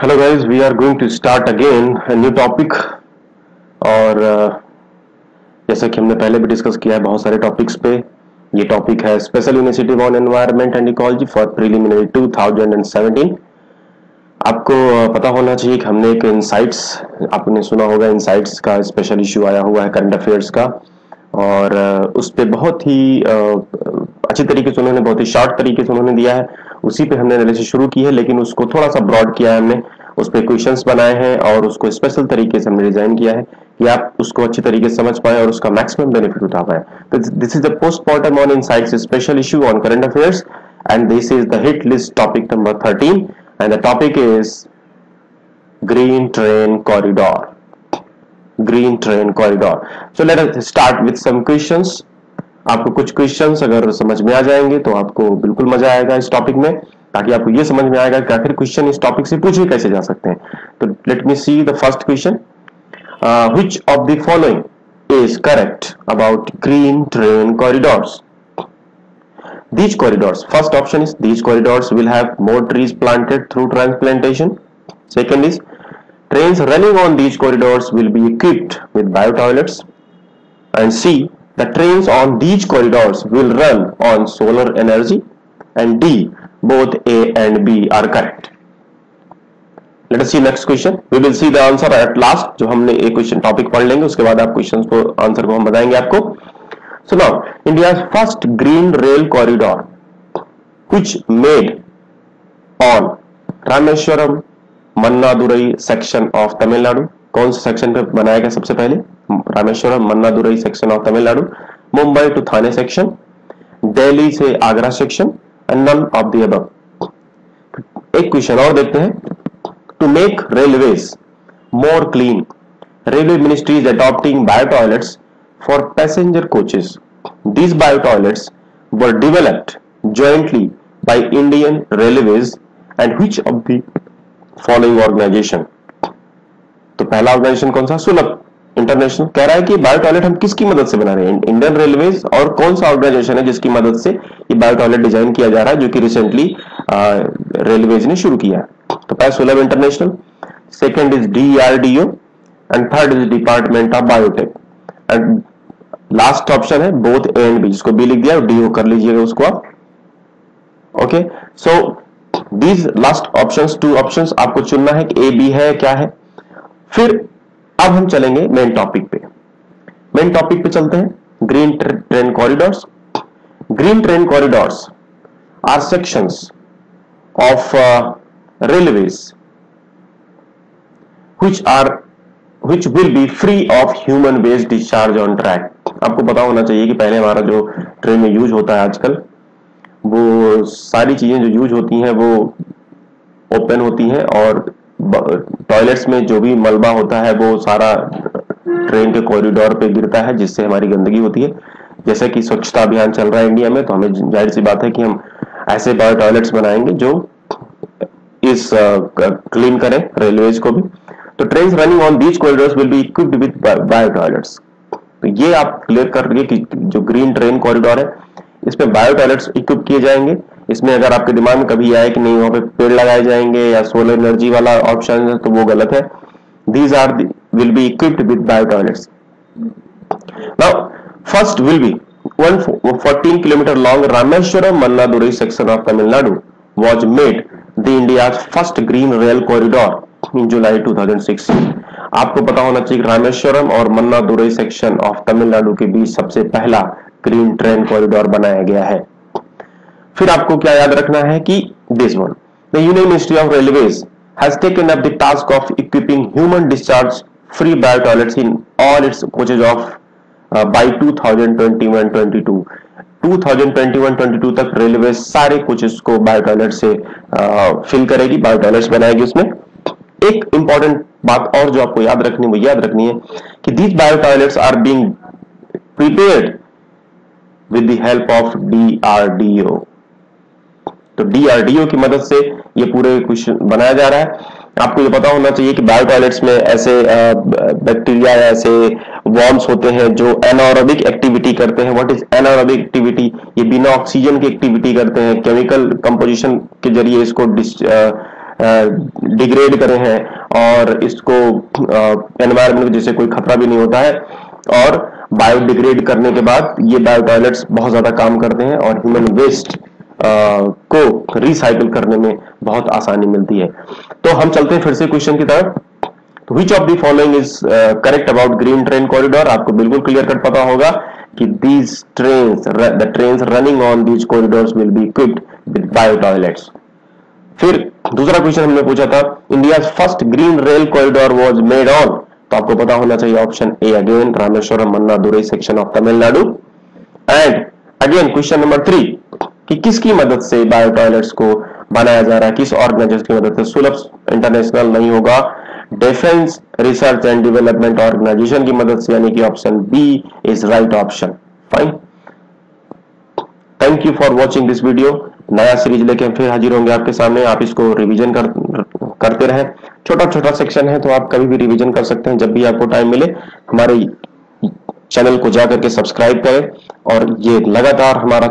Hello guys, we are going to start again new topic. और जैसा कि हमने पहले भी डिस्कस किया है बहुत सारे टॉपिक्स पे। ये टॉपिक है special initiative on environment and ecology for preliminary 2017। आपको पता होना चाहिए कि हमने एक इनसाइट्स, आपने सुना होगा इनसाइट्स का स्पेशल इशू आया हुआ है करंट अफेयर्स का। और उस पे बहुत ही अच्छी तरीके से उन्होंने, बहुत ही शॉर्ट तरीके से उन्होंने दिया है। उसी पे हमने एनालिसिस शुरू की है, लेकिन उसको थोड़ा सा ब्रॉड किया है हमने। उस पे क्वेश्चंस बनाए हैं और उसको स्पेशल तरीके से हमने डिजाइन किया है कि आप उसको अच्छी तरीके से समझ पाए और उसका मैक्सिमम बेनिफिट उठा पाए। तो this is the postmortem on insights special issue on current affairs, and this is the hit list topic number 13, and the topic is green train corridor. Green train corridor. So let us start with some questions. आपको कुछ questions अगर समझ में आ जाएंगे तो आपको बिल्कुल मजा आएगा इस टॉपिक में, ताकि आपको ये समझ में आएगा कि आखिर क्वेश्चन इस टॉपिक से पूछे कैसे जा सकते हैं। तो let me see the first question. Which of the following is correct about green train corridors? These corridors, first option is these corridors will have more trees planted through transplantation. Second is trains running on these corridors will be equipped with biotoilets. And C, the trains on these corridors will run on solar energy. And D, both A and B are correct. Let us see next question. We will see the answer at last. जो हमने एक question topic पढ़ लेंगे उसके बाद आप questions को, answer को हम बताएंगे आपको। So now, India's first green rail corridor, which made on Rameswaram Mannadurai section of Tamil Nadu, कौन से सेक्शन पे बनाया गया सबसे पहले? Rameswaram Mannadurai section of Tamil Nadu, Mumbai to Thane section, Delhi से Agra section, and none of the above. एक क्वेश्चन और देखते हैं। To make railways more clean, railway ministry is adopting bio toilets for passenger coaches. These biotoilets were developed jointly by Indian Railways and which of the following organization? तो पहला organisation कौन सा? सुलभ international. कह रहा है कि बायो टॉयलेट हम किसकी मदद से बना रहे हैं? Indian railways. और कौन सा ऑर्गेनाइजेशन है जिसकी मदद से ये बायो टॉयलेट डिजाइन किया जा रहा है, जो कि रिसेंटली रेलवेज ने शुरू किया है? तो पहला सुलभ international, second is DRDO and third is department of biotech, and last option है बोथ ए एंड बी, जिसको बी लिख दिया डी कर लीजिएगा उसको आप। Okay, so these last options, two options आपको चुनना है कि ए बी है क्या है। फिर अब हम चलेंगे मेन टॉपिक पे। मेन टॉपिक पे चलते हैं। Green train corridors. Green train corridors are sections of railways which will be free of human waste discharge on track. आपको पता होना चाहिए कि पहले हमारा जो ट्रेन में यूज होता है आजकल, वो सारी चीजें जो यूज होती हैं वो ओपन होती हैं, और टॉयलेट्स में जो भी मलबा होता है वो सारा ट्रेन के कॉरिडोर पे गिरता है, जिससे हमारी गंदगी होती है। जैसे कि स्वच्छता अभियान चल रहा है इंडिया में, तो हमें जाहिर सी बात है कि हम ऐसे बायो टॉयलेट्स बनाएंगे जो इस क्लीन करें रेलवेज को भी। तो trains running on these corridors will be equipped with bio toilets. तो ये आप क्लियर कर रही है कि जो ग्रीन ट्रेन कॉरिडोर है इसमें बायो टॉयलेट्स इक्विप किए जाएंगे। इसमें अगर आपके दिमाग में कभी आए कि नहीं वहां पे पेड़ लगाए जाएंगे या सोलर एनर्जी वाला ऑप्शन है, तो वो गलत है। These are will be equipped with bio toilets. Now first will be 14 kilometre long Rameswaram Mannadurai section of Tamil Nadu was made the India's first green rail corridor in July 2016. आपको पता होना चाहिए कि रामेश्वरम और मन्नादुरई सेक्शन ऑफ तमिलनाडु के बीच सबसे पहला ग्रीन ट्रेन कॉरिडोर बनाया गया है। फिर आपको क्या याद रखना है कि this one, the union ministry of railways has taken up the task of equipping human discharge free bio toilets in all its coaches of by 2021-22। 2021-22 तक रेलवे सारे कोचेस को बायो टॉयलेट से फिल करेगी, बायो टॉयलेट्स बनाएगी। उसमें एक important बात और जो आपको याद रखनी, वो याद रखनी है कि these bio toilets are being prepared with the help of DRDO। तो DRDO की मदद से ये पूरे क्वेश्चन बनाया जा रहा है। आपको ये पता होना चाहिए कि बायो टॉयलेट्स में ऐसे बैक्टीरिया या ऐसे वॉर्म्स होते हैं जो एनारोबिक एक्टिविटी करते हैं। What is anaerobic activity? ये बिना ऑक्सीजन की एक्टिविटी करते हैं, केमिकल कंपोजिशन के जरिए इसको डिग्रेड करे हैं और इसको एनवायरमेंट जैसे कोई खतरा भी नहीं होता है। और बायोडिग्रेड करने के बाद ये बायो टॉयलेट्स बहुत ज्यादा काम करते हैं और ह्यूमन वेस्ट को रिसाइकिल करने में बहुत आसानी मिलती है। तो हम चलते हैं फिर से क्वेश्चन की तरफ। Which of the following is correct about green train corridor? आपको बिल्कुल क्लियर कट पता होगा कि these trains, the trains running on these corridors will be equipped with bio toilets. फिर दूसरा क्वेश्चन हमने पूछा था, India's first green rail corridor was made on, तो आपको पता होना चाहिए option A again, Rameswaram Mannadurai section of Tamil Nadu. And again question number 3 कि किसकी मदद से बायो टॉयलेट्स को बनाया जा रहा है, किस ऑर्गेनाइजेशन की मदद से? सुलभ इंटरनेशनल नहीं होगा, defence research and development organisation की मदद से, यानी कि option B is right option. Fine, thank you for watching this video. नया सीरीज लेके हम फिर हाजिर होंगे आपके सामने। आप इसको रिवीजन करते रहें। छोटा छोटा सेक्शन है तो आप कभी भी रिवीजन कर सकते हैं जब भी आपको टाइम मिले। हमारे चैनल को जाकर के सब्सक्राइब करें और ये लगातार हमारा